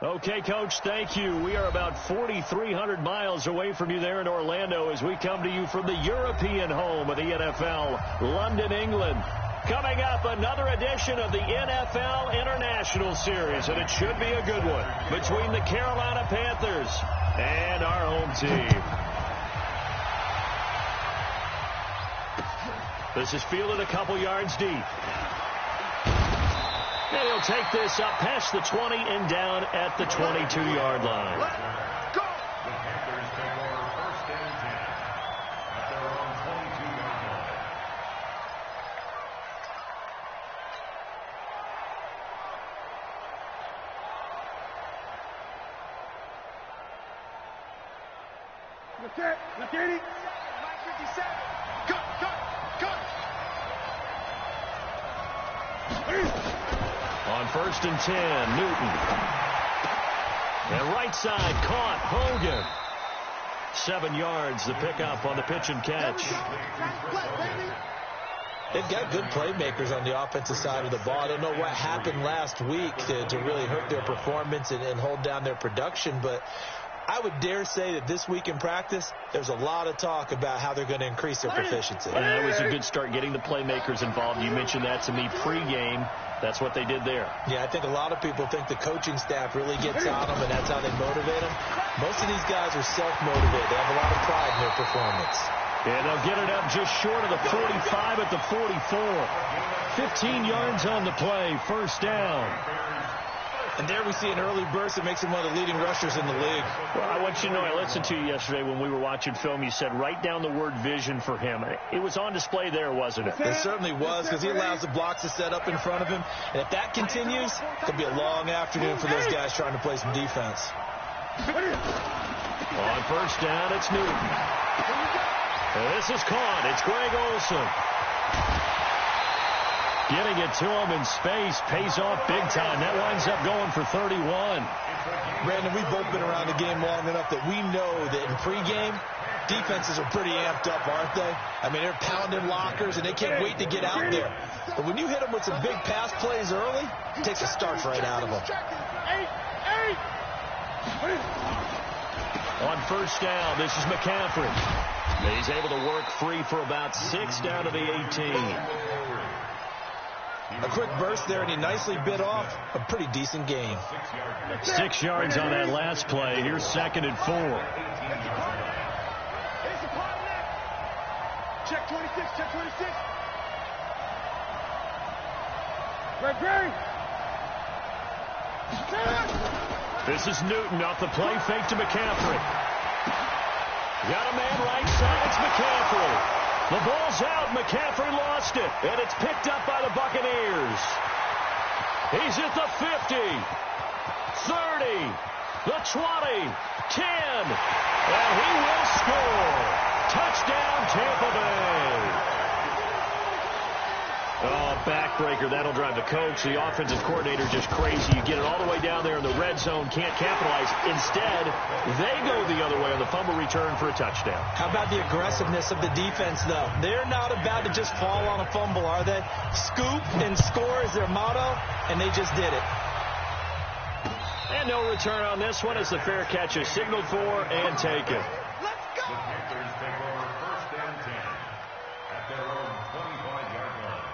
Okay, Coach, thank you. We are about 4,300 miles away from you there in Orlando as we come to you from the European home of the NFL, London, England. Coming up, another edition of the NFL International Series, and it should be a good one, between the Carolina Panthers and our home team. This is fielded a couple yards deep. And he'll take this up past the 20 and down at the 22-yard line. Let's go! The Panthers take over first and 10 at their own 22-yard line. Look at it. 57. Cut. On first and 10, Newton. And right side, caught, Hogan. 7 yards, the pickup on the pitch and catch. They've got good playmakers on the offensive side of the ball. I don't know what happened last week to really hurt their performance and hold down their production, but I would dare say that this week in practice, there's a lot of talk about how they're going to increase their proficiency. Yeah, it was a good start getting the playmakers involved. You mentioned that to me pregame. That's what they did there. Yeah, I think a lot of people think the coaching staff really gets on them, and that's how they motivate them. Most of these guys are self-motivated. They have a lot of pride in their performance. And they'll get it up just short of the 45 at the 44. 15 yards on the play, first down. And there we see an early burst that makes him one of the leading rushers in the league. Well, I want you to know, I listened to you yesterday when we were watching film. You said write down the word vision for him. It was on display there, wasn't it? It certainly was, because he allows the blocks to set up in front of him. And if that continues, it'll be a long afternoon for those guys trying to play some defense. On first down, it's Newton. This is caught. It's Greg Olsen. Getting it to him in space pays off big time. That winds up going for 31. Brandon, we've both been around the game long enough that we know that in pregame, defenses are pretty amped up, aren't they? I mean, they're pounding lockers, and they can't wait to get out there. But when you hit them with some big pass plays early, it takes the starch right out of them. On first down, this is McCaffrey. He's able to work free for about 6 down to the 18. A quick burst there, and he nicely bit off a pretty decent gain. 6 yards on that last play. Here's second and 4. Check 26, check 26. Great. This is Newton off the play fake to McCaffrey. Got a man right side. It's McCaffrey. The ball's out. McCaffrey lost it. And it's picked up by the Buccaneers. He's at the 50, 30, the 20, 10. And he will score. Touchdown, Tampa Bay. Oh, backbreaker. That'll drive the coach. The offensive coordinator just crazy. You get it all the way down there in the red zone. Can't capitalize. Instead, they go the other way on the fumble return for a touchdown. How about the aggressiveness of the defense, though? They're not about to just fall on a fumble, are they? Scoop and score is their motto, and they just did it. And no return on this one as the fair catch is signaled for and taken. Let's go! The Panthers take over first and 10 at their own 25-yard line.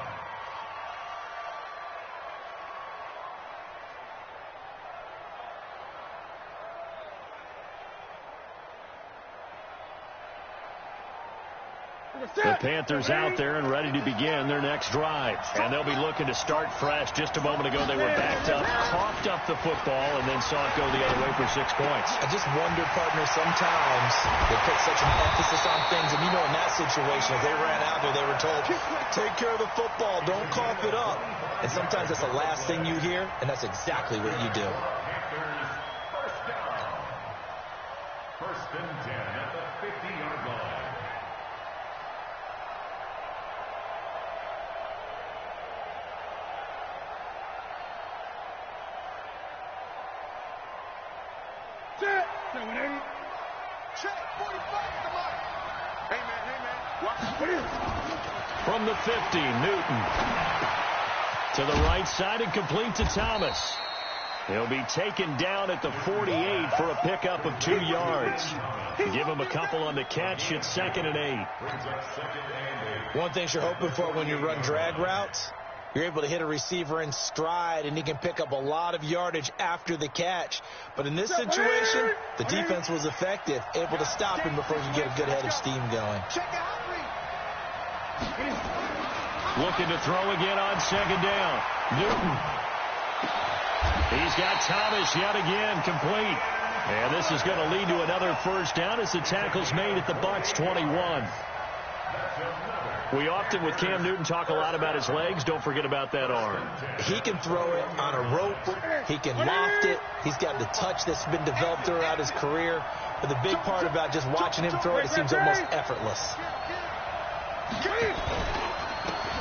The Panthers out there and ready to begin their next drive. And they'll be looking to start fresh. Just a moment ago, they were backed up, coughed up the football, and then saw it go the other way for 6 points. I just wonder, partner, sometimes they put such an emphasis on things. And, you know, in that situation, if they ran out there, they were told, take care of the football, don't cough it up. And sometimes that's the last thing you hear, and that's exactly what you do. Panthers first down. First and 10 at the 50-yard line. Check 45 at the mark. Hey, man. Watch. From the 50, Newton. To the right side and complete to Thomas. He'll be taken down at the 48 for a pickup of 2 yards. Give him a couple on the catch. It's 2nd and 8. One thing you're hoping for when you run drag routes, you're able to hit a receiver in stride, and he can pick up a lot of yardage after the catch. But in this situation, the defense was effective, able to stop him before you get a good head of steam going. Looking to throw again on 2nd down. Newton. He's got Thomas yet again complete. And this is going to lead to another first down as the tackle's made at the Bucs 21. We often, with Cam Newton, talk a lot about his legs. Don't forget about that arm. He can throw it on a rope. He can loft it. He's got the touch that's been developed throughout his career. But the big part about just watching him throw it seems almost effortless.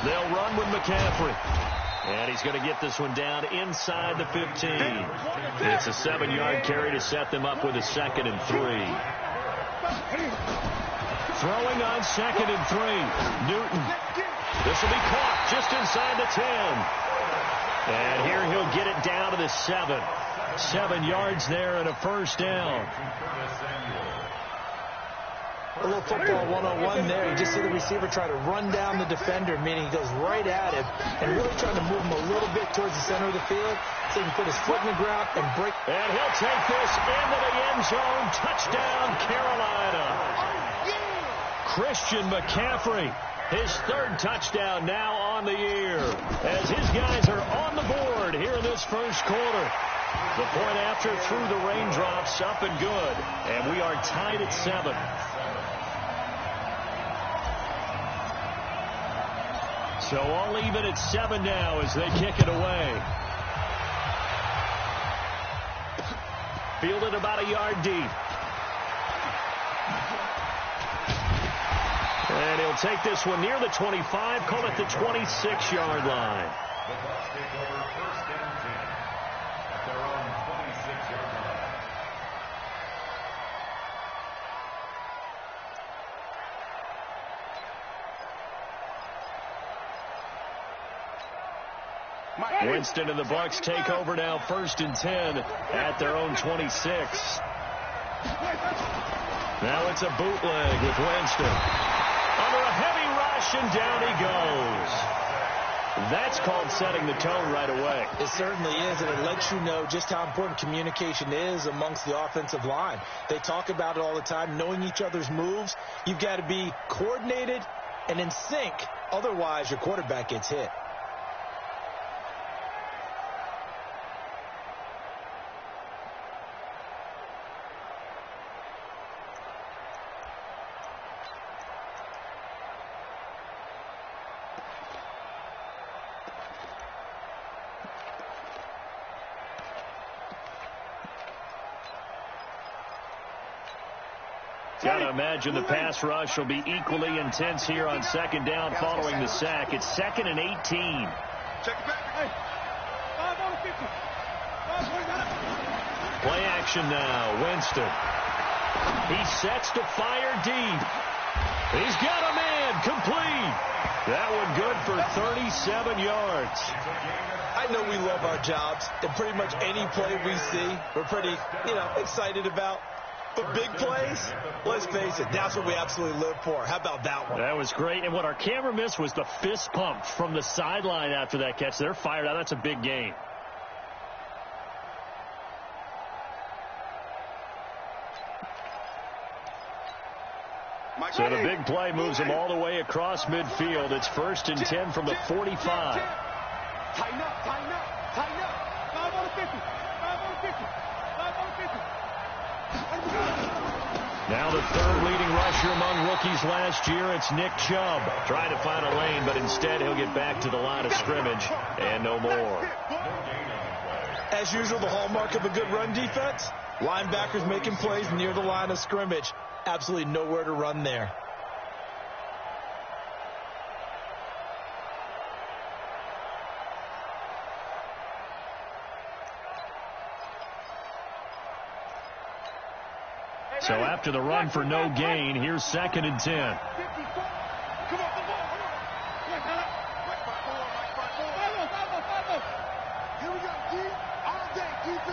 They'll run with McCaffrey. And he's going to get this one down inside the 15. It's a 7-yard carry to set them up with a 2nd and 3. Throwing on 2nd and 3. Newton. This will be caught just inside the 10. And here he'll get it down to the 7. 7 yards there and a first down. A little football 101 there. You just see the receiver try to run down the defender, meaning he goes right at him and really trying to move him a little bit towards the center of the field so he can put his foot in the ground and break. And he'll take this into the end zone. Touchdown, Carolina. Christian McCaffrey, his 3rd touchdown now on the year as his guys are on the board here in this first quarter. The point after through the raindrops, up and good. And we are tied at 7. So all even at 7 now as they kick it away. Fielded about a yard deep. And he'll take this one near the 25, call it the 26-yard line. The Bucs take over 1st and 10 at their own 26-yard line. Winston and the Bucs take over now 1st and 10 at their own 26. Now it's a bootleg with Winston. Under a heavy rush, and down he goes. That's called setting the tone right away. It certainly is, and it lets you know just how important communication is amongst the offensive line. They talk about it all the time, knowing each other's moves. You've got to be coordinated and in sync. Otherwise, your quarterback gets hit. Got to imagine the pass rush will be equally intense here on 2nd down following the sack. It's 2nd and 18. Check it back. Hey. 5 on the 50. 5, Play action now. Winston. He sets to fire deep. He's got a man complete. That one good for 37 yards. I know we love our jobs, and pretty much any play we see, we're pretty, excited about. But big plays, let's face it, that's what we absolutely live for. How about that one? That was great. And what our camera missed was the fist pump from the sideline after that catch. They're fired out. That's a big gain. So the big play moves them all the way across midfield. It's 1st and 10 from the 45. Tighten up, tighten up, tighten up. 5 on the 50. 5 on the 50. 5 on the 50. Now the 3rd leading rusher among rookies last year, it's Nick Chubb. Trying to find a lane, but instead he'll get back to the line of scrimmage and no more. As usual, the hallmark of a good run defense, linebackers making plays near the line of scrimmage. Absolutely nowhere to run there. So after the run for no gain, here's 2nd and 10. Come on, come on. Here we go, D. All day, defense.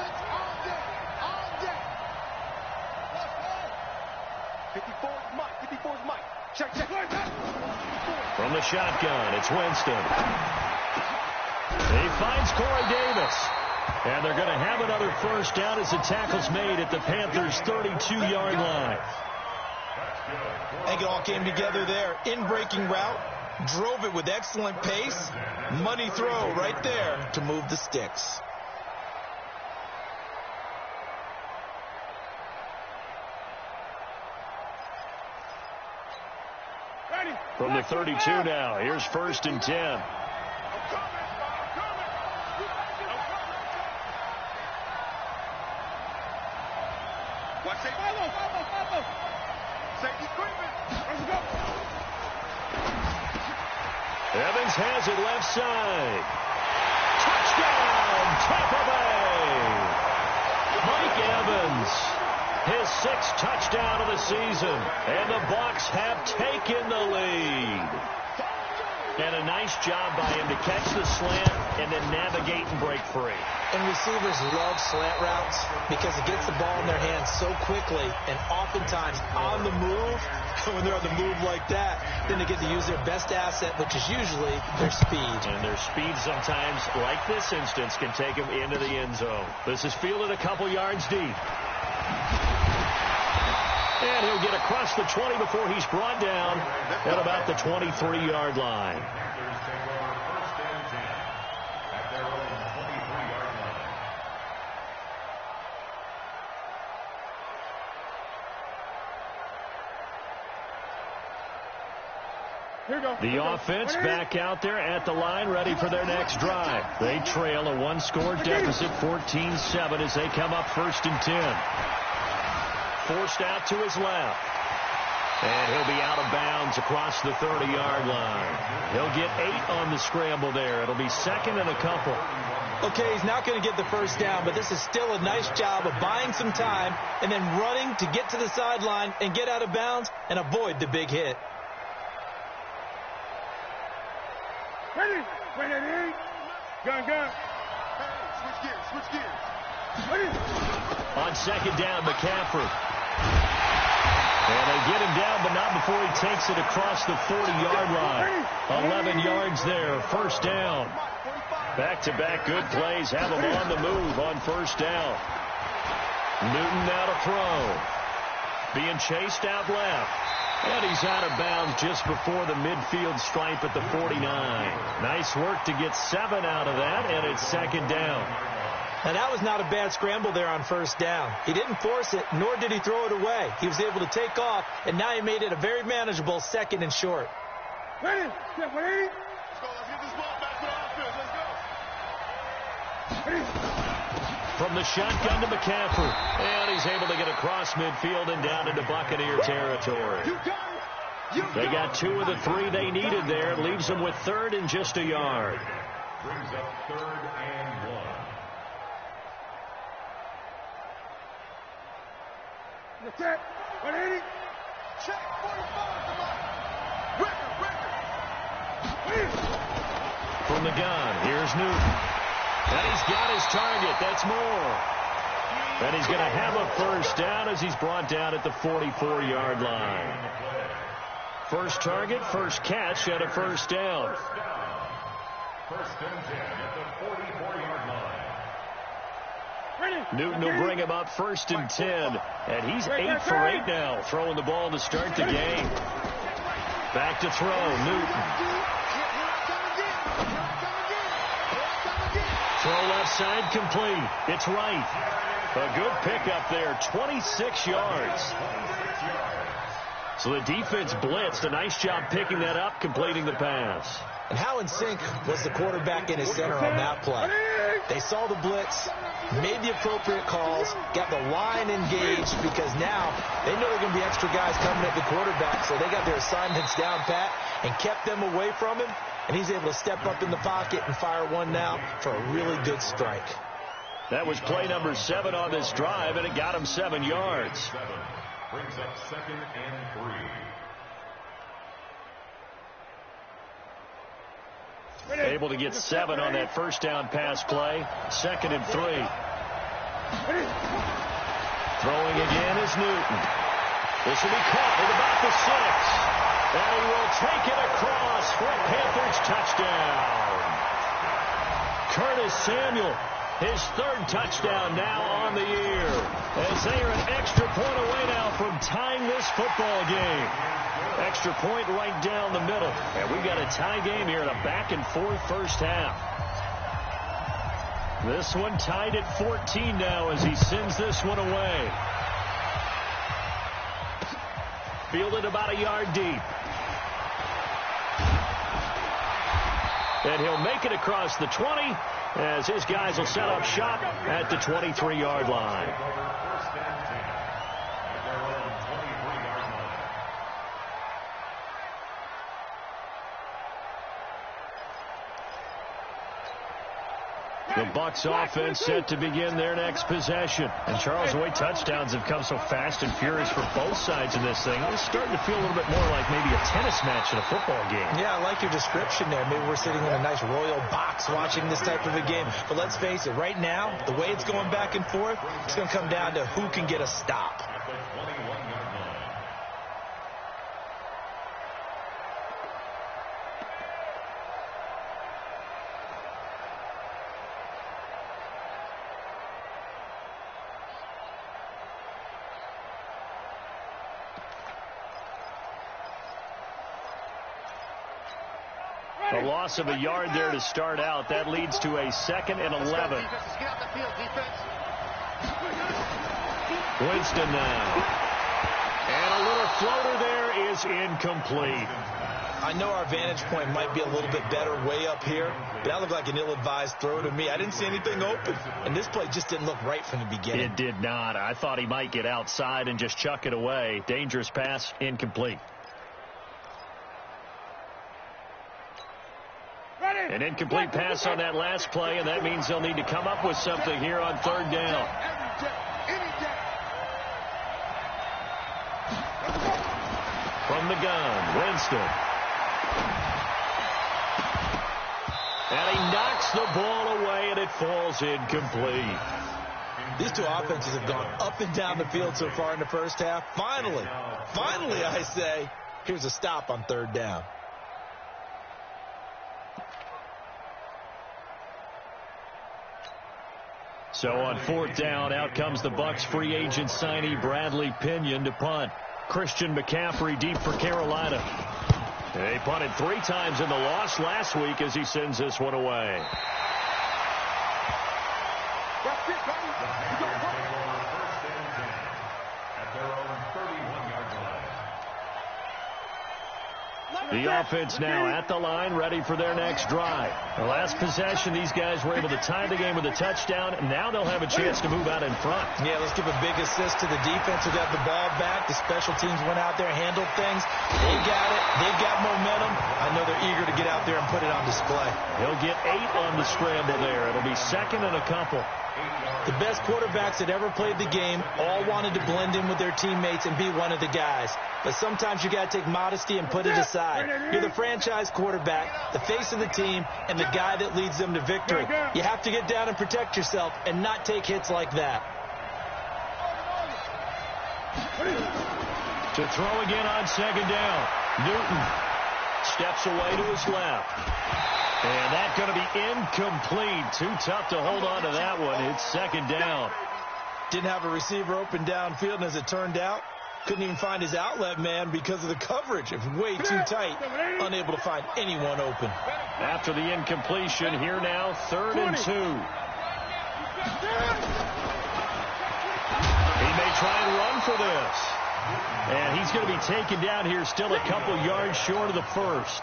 From the shotgun, it's Winston. He finds Corey Davis. And they're going to have another first down as the tackle's made at the Panthers' 32-yard line. I think it all came together there. In-breaking route, drove it with excellent pace. Money throw right there to move the sticks. From the 32 now, here's 1st and 10. Evans has it left side. Touchdown, Tampa Bay. Mike Evans, his 6th touchdown of the season, and the Bucs have taken the lead. And a nice job by him to catch the slant and then navigate and break free. And receivers love slant routes because it gets the ball in their hands so quickly and oftentimes on the move. When they're on the move like that, then they get to use their best asset, which is usually their speed. And their speed sometimes, like this instance, can take them into the end zone. This is fielded a couple yards deep. And he'll get across the 20 before he's brought down at about the 23-yard line. The offense back out there at the line, ready for their next drive. They trail a 1-score deficit, 14-7, as they come up 1st and 10. Forced out to his left. And he'll be out of bounds across the 30-yard line. He'll get 8 on the scramble there. It'll be 2nd and a couple. Okay, he's not going to get the first down, but this is still a nice job of buying some time and then running to get to the sideline and get out of bounds and avoid the big hit. Ready? Gun. Hey, switch gears. Ready? On 2nd down, McCaffrey. And they get him down, but not before he takes it across the 40-yard line. 11 yards there, 1st down. Back-to-back good plays have him on the move on 1st down. Newton now to throw. Being chased out left. And he's out of bounds just before the midfield stripe at the 49. Nice work to get 7 out of that, and it's 2nd down. And that was not a bad scramble there on 1st down. He didn't force it, nor did he throw it away. He was able to take off, and now he made it a very manageable 2nd and short. Ready? Let's go. Let's get this ball back to the offense. Let's go. Ready? From the shotgun to McCaffrey. And he's able to get across midfield and down into Buccaneer territory. They got 2 of the 3 they needed there. Leaves them with 3rd and just a yard. Brings up 3rd and 1. Check. 180. Check. 45. Record. From the gun, here's Newton. And he's got his target. That's Moore. And he's going to have a 1st down as he's brought down at the 44-yard line. First target, first catch at a 1st down. 1st and 10 at the 44-yard line. Newton will bring him up 1st and 10. And he's 8 for 8 now, throwing the ball to start the game. Back to throw, Newton. Throw left side complete. It's right. A good pickup there, 26 yards. So the defense blitzed. A nice job picking that up, completing the pass. And how in sync was the quarterback in his center on that play? They saw the blitz, made the appropriate calls, got the line engaged because now they know there are going to be extra guys coming at the quarterback, so they got their assignments down pat and kept them away from him. And he's able to step up in the pocket and fire one now for a really good strike. That was play number 7 on this drive, and it got him 7 yards. 7 brings up 2nd and 3. Able to get 7 on that 1st down pass play. 2nd and 3. Throwing again is Newton. This will be caught at about the 6. And he will take it across Curtis Samuel, his third touchdown now on the year. As they are an extra point away now from tying this football game. Extra point right down the middle. And we've got a tie game here in a back-and-forth first half. This one tied at 14 now as he sends this one away. Fielded about a yard deep. And he'll make it across the 20 as his guys will set up shop at the 23-yard line. The Bucs offense set to begin their next possession. And Charles, the way touchdowns have come so fast and furious for both sides in this thing, it's starting to feel a little bit more like maybe a tennis match in a football game. Yeah, I like your description there. Maybe we're sitting in a nice royal box watching this type of a game. But let's face it, right now, the way it's going back and forth, it's going to come down to who can get a stop. A loss of a yard there to start out. That leads to a 2nd and 11. Winston now. And a little floater there is incomplete. I know our vantage point might be a little bit better way up here, but that looked like an ill-advised throw to me. I didn't see anything open, and this play just didn't look right from the beginning. It did not. I thought he might get outside and just chuck it away. Dangerous pass, incomplete. An incomplete pass on that last play, and that means they'll need to come up with something here on 3rd down. From the gun, Winston. And he knocks the ball away, and it falls incomplete. These two offenses have gone up and down the field so far in the first half. Finally, I say, here's a stop on 3rd down. So on 4th down, out comes the Bucs free agent signee Bradley Pinion to punt. Christian McCaffrey deep for Carolina. They punted 3 times in the loss last week as he sends this one away. The offense now at the line, ready for their next drive. The last possession, these guys were able to tie the game with a touchdown, and now they'll have a chance to move out in front. Yeah, let's give a big assist to the defense who got the ball back. The special teams went out there, handled things. They got it. They've got momentum. I know they're eager to get out there and put it on display. He'll get 8 on the scramble there. It'll be 2nd and a couple. The best quarterbacks that ever played the game all wanted to blend in with their teammates and be one of the guys. But sometimes you got to take modesty and put it aside. You're the franchise quarterback, the face of the team, and the guy that leads them to victory. You have to get down and protect yourself and not take hits like that. To throw again on 2nd down. Newton steps away to his left. And that's going to be incomplete. Too tough to hold on to that one. It's 2nd down. Didn't have a receiver open downfield, and as it turned out, couldn't even find his outlet man because of the coverage. It was way too tight. Unable to find anyone open. After the incompletion, here now, 3rd and 2. He may try and run for this. And he's going to be taken down here still a couple yards short of the first.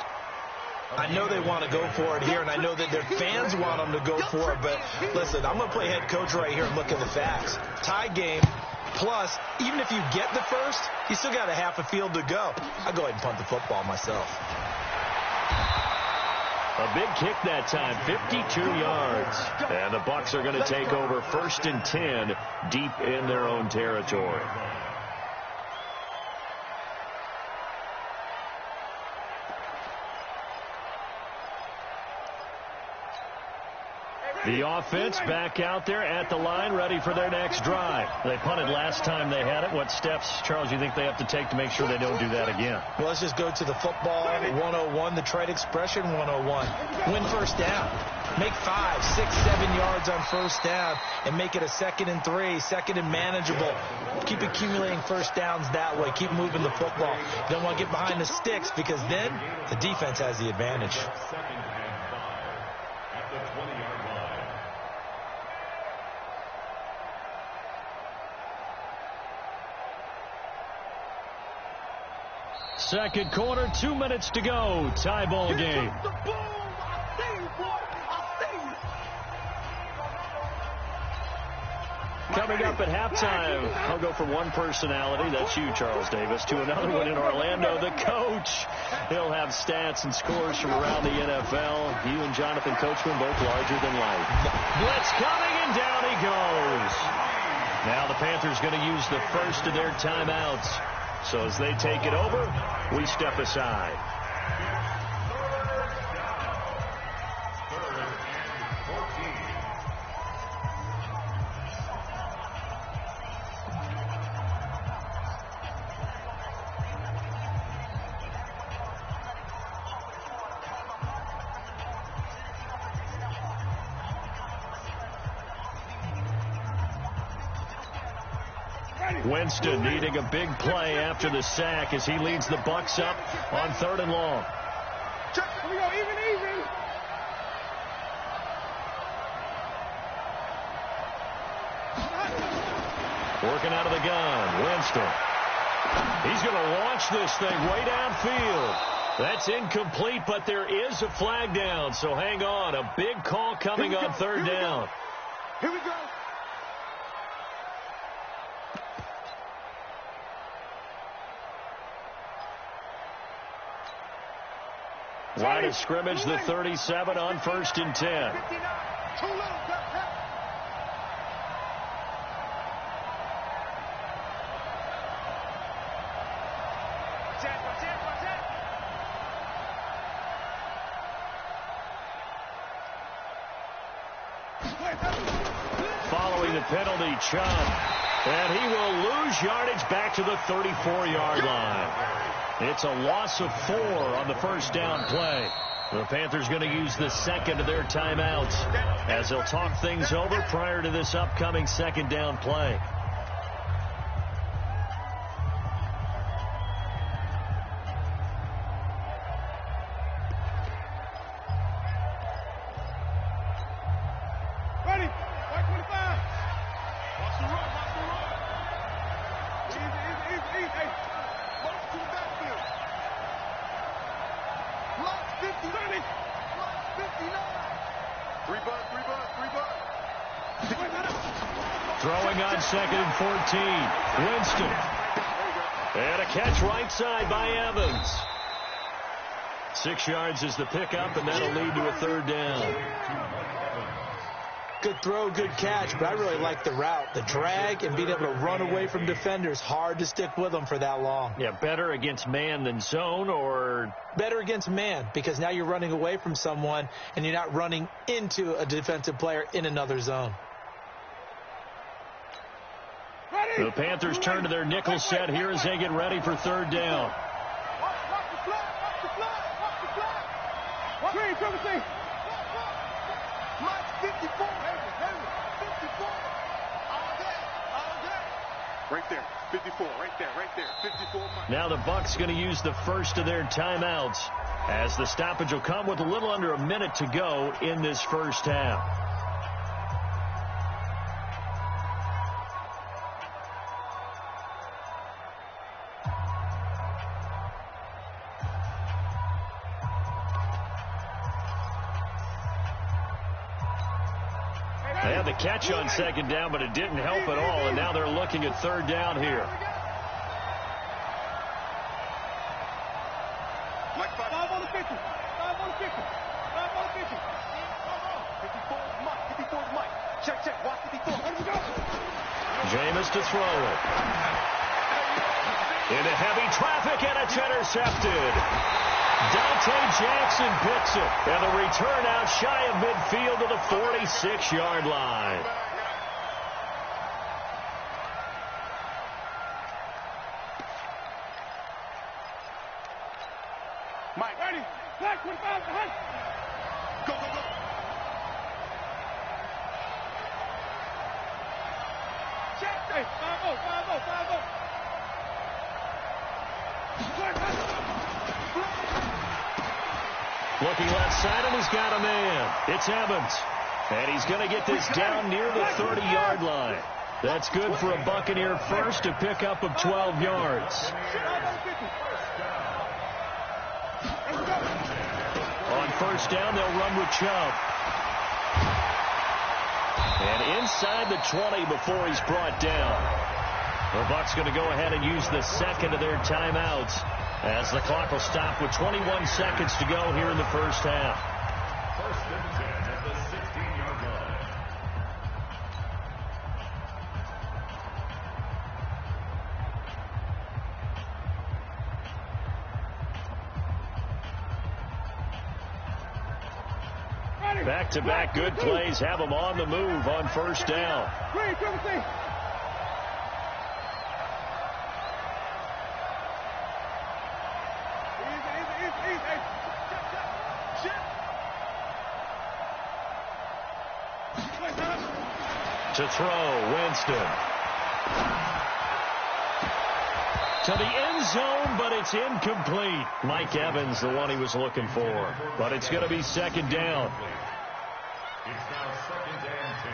I know they want to go for it here, and I know that their fans want them to go for it, but listen, I'm going to play head coach right here and look at the facts. Tie game, plus, even if you get the first, you still got a half a field to go. I'll go ahead and punt the football myself. A big kick that time, 52 yards. And the Bucs are going to take over 1st and 10 deep in their own territory. The offense back out there at the line, ready for their next drive. They punted last time they had it. What steps, Charles, you think they have to take to make sure they don't do that again? Well, let's just go to the football 101, the trade expression 101. Win first down. Make 5, 6, 7 yards on first down and make it a 2nd and 3, 2nd and manageable. Keep accumulating first downs that way. Keep moving the football. You don't want to get behind the sticks because then the defense has the advantage. 2nd and 5 at the 20-yard line. Second quarter, 2 minutes to go. Tie ball game. Coming up at halftime, I'll go from one personality, that's you, Charles Davis, to another one in Orlando, the coach. He'll have stats and scores from around the NFL. You and Jonathan Coachman, both larger than life. Blitz coming, and down he goes. Now the Panthers going to use the first of their timeouts. So as they take it over, we step aside. Winston needing a big play after the sack as he leads the Bucs up on 3rd and long. Here we go, even. Working out of the gun, Winston. He's going to launch this thing way downfield. That's incomplete, but there is a flag down, so hang on. A big call coming on 3rd down. Here we go. Line of scrimmage, the 37 on 1st and 10. Too little. Following the penalty, Chubb. And he will lose yardage back to the 34-yard line. It's a loss of 4 on the first down play. The Panthers going to use the second of their timeouts as they'll talk things over prior to this upcoming 2nd down play. Ready. 525. Watch the run. Easy. Hey. Watch to the backfield. Block 50. Block 59. 3 bucks. Throwing on 2nd and 14. Winston. And a catch right side by Evans. 6 yards is the pickup, and that'll lead to a 3rd down. Good throw, good catch, but I really like the route. The drag and being able to run away from defenders. Hard to stick with them for that long. Yeah, better against man than zone, or? Better against man, because now you're running away from someone and you're not running into a defensive player in another zone. The Panthers turn to their nickel set here as they get ready for 3rd down. Watch the flag. Green, come and see. Mike 54. 54. All day. Right there. 54. Right there. 54. Mike. Now the Bucs going to use the first of their timeouts as the stoppage will come with a little under a minute to go in this first half. They had the catch on 2nd down, but it didn't help at all, and now they're looking at 3rd down here. Mike 5 on the 50. 5 on the 50. 5 on the 50. 54 is Mike. 54 is Mike. Check. Watch 54. Let him go. Jameis to throw it. Into heavy traffic, and it's intercepted. Dante Jackson picks it. And the return out shy of midfield to the 46-yard line. Mike, ready? Back, 25, behind. Go, go, go. Check. Hey, 5-0, 5-0, 5-0. Looking left side, and he's got a man. It's Evans. And he's going to get this down near the 30-yard line. That's good for a Buccaneer first, a pickup of 12 yards. On first down, they'll run with Chubb. And inside the 20 before he's brought down. The Bucs going to go ahead and use the second of their timeouts as the clock will stop with 21 seconds to go here in the first half. First and 10 at the 16-yard line. Back-to-back good plays have them on the move on first down. To throw, Winston. To the end zone, but it's incomplete. Mike Evans, the one he was looking for. But it's going to be second down. It's now second and 10.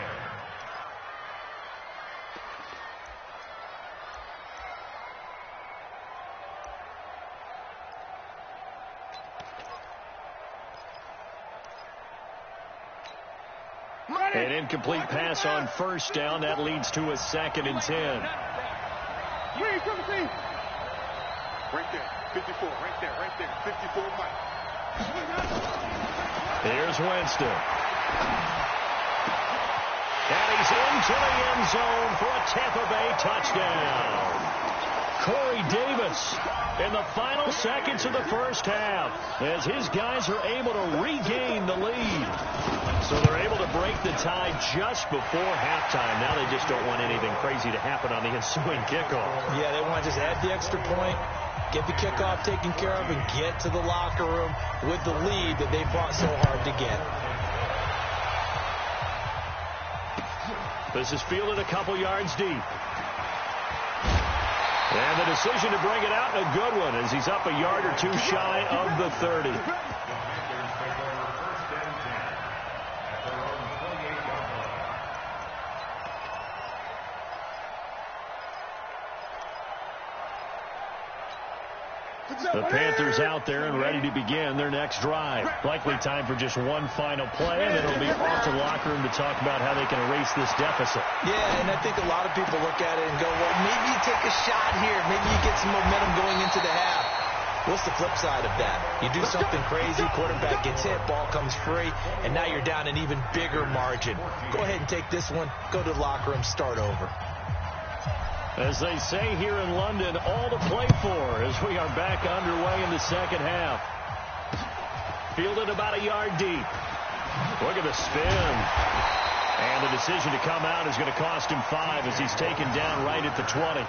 An incomplete pass on first down. That leads to a second and 10. Right there, 54, right there, 54, Mike. Here's Winston. And he's into the end zone for a Tampa Bay touchdown. Corey Davis in the final seconds of the first half as his guys are able to regain the lead. So they're able to break the tie just before halftime. Now they just don't want anything crazy to happen on the ensuing kickoff. Yeah, they want to just add the extra point, get the kickoff taken care of, and get to the locker room with the lead that they fought so hard to get. This is fielded a couple yards deep. And the decision to bring it out, a good one, as he's up a yard or two shy of the 30. The Panthers out there and ready to begin their next drive. Likely time for just one final play, and then it'll be off to the locker room to talk about how they can erase this deficit. Yeah, and I think a lot of people look at it and go, well, maybe you take a shot here. Maybe you get some momentum going into the half. What's the flip side of that? You do something crazy, quarterback gets hit, ball comes free, and now you're down an even bigger margin. Go ahead and take this one, go to the locker room, start over. As they say here in London, all to play for as we are back underway in the second half. Fielded about a yard deep. Look at the spin. And the decision to come out is going to cost him 5 as he's taken down right at the 20.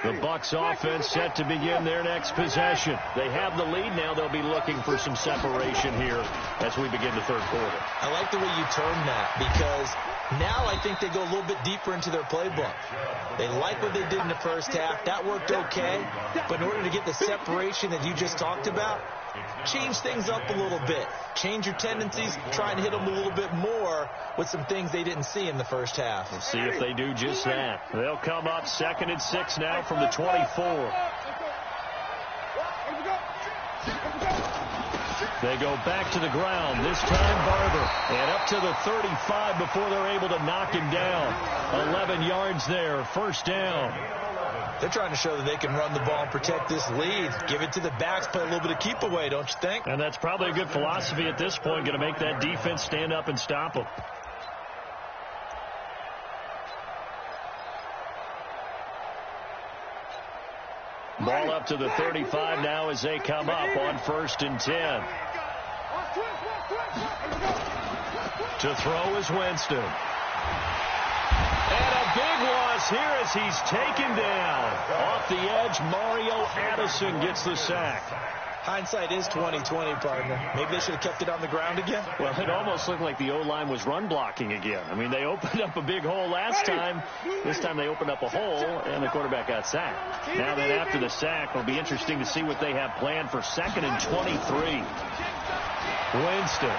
The Bucs offense set to begin their next possession. They have the lead now. They'll be looking for some separation here as we begin the third quarter. I like the way you term that because now I think they go a little bit deeper into their playbook. They like what they did in the first half. That worked okay. But in order to get the separation that you just talked about, change things up a little bit. Change your tendencies. Try and hit them a little bit more with some things they didn't see in the first half. We'll see if they do just that. They'll come up 2nd and 6 now from the 24. They go back to the ground, this time Barber. And up to the 35 before they're able to knock him down. 11 yards there, first down. They're trying to show that they can run the ball and protect this lead. Give it to the backs, play a little bit of keep away, don't you think? And that's probably a good philosophy at this point, going to make that defense stand up and stop them. Ball up to the 35 now as they come up on 1st and 10. To throw is Winston. And a big loss here as he's taken down. Off the edge, Mario Addison gets the sack. Hindsight is 20/20, partner. Maybe they should have kept it on the ground again. Well, it almost looked like the O-line was run blocking again. I mean, they opened up a big hole last time. This time they opened up a hole, and the quarterback got sacked. Now then, after the sack, it'll be interesting to see what they have planned for 2nd and 23. Winston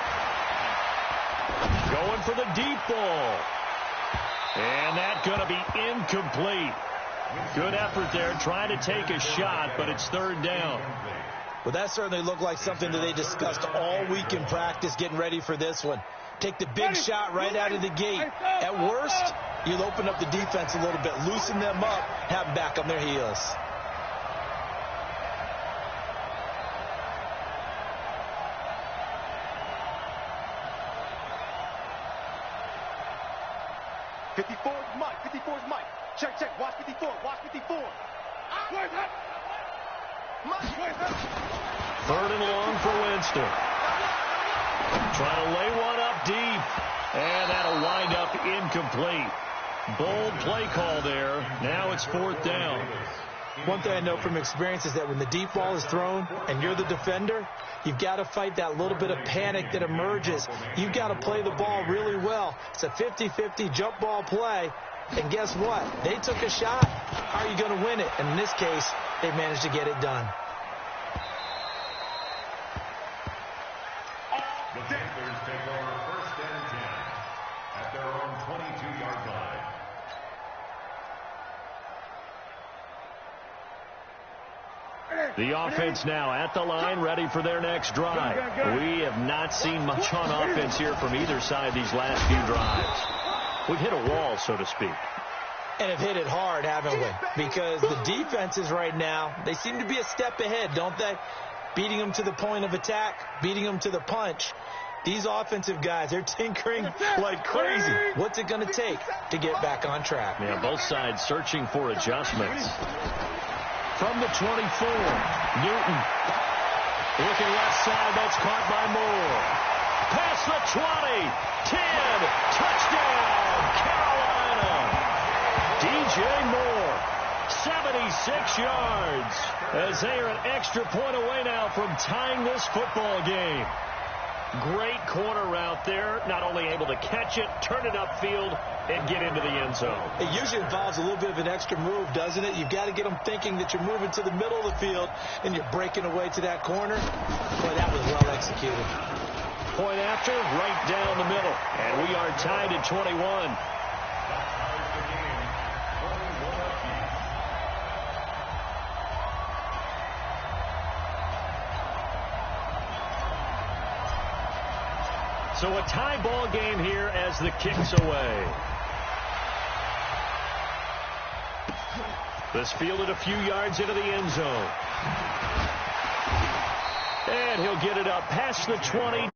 going for the deep ball. And that's going to be incomplete. Good effort there, trying to take a shot, but it's 3rd down. Well, that certainly looked like something that they discussed all week in practice getting ready for this one. Take the big shot right out of the gate. At worst, you'll open up the defense a little bit, loosen them up, have them back on their heels. Mike. 54 is Mike. Check. Watch 54. Watch 54. 3rd and long for Winston. Trying to lay one up deep. And that'll wind up incomplete. Bold play call there. Now it's 4th down. One thing I know from experience is that when the deep ball is thrown and you're the defender, you've got to fight that little bit of panic that emerges. You've got to play the ball really well. It's a 50-50 jump ball play. And guess what? They took a shot. How are you going to win it? And in this case, they managed to get it done. The Panthers take over 1st and 10 at their own 22-yard line. The offense now at the line, ready for their next drive. We have not seen much on offense here from either side these last few drives. We've hit a wall, so to speak. And have hit it hard, haven't we? Because the defenses right now, they seem to be a step ahead, don't they? Beating them to the point of attack, beating them to the punch. These offensive guys, they're tinkering like crazy. What's it going to take to get back on track? Yeah, both sides searching for adjustments. From the 24, Newton. Looking left side, that's caught by Moore. Past the 20, 10, touchdown, Carolina. DJ Moore, 76 yards, as they are an extra point away now from tying this football game. Great corner route there, not only able to catch it, turn it upfield, and get into the end zone. It usually involves a little bit of an extra move, doesn't it? You've got to get them thinking that you're moving to the middle of the field and you're breaking away to that corner. Boy, that was well executed. Point after, right down the middle. And we are tied at 21. So a tie ball game here as the kick's away. This fielded a few yards into the end zone. And he'll get it up past the 20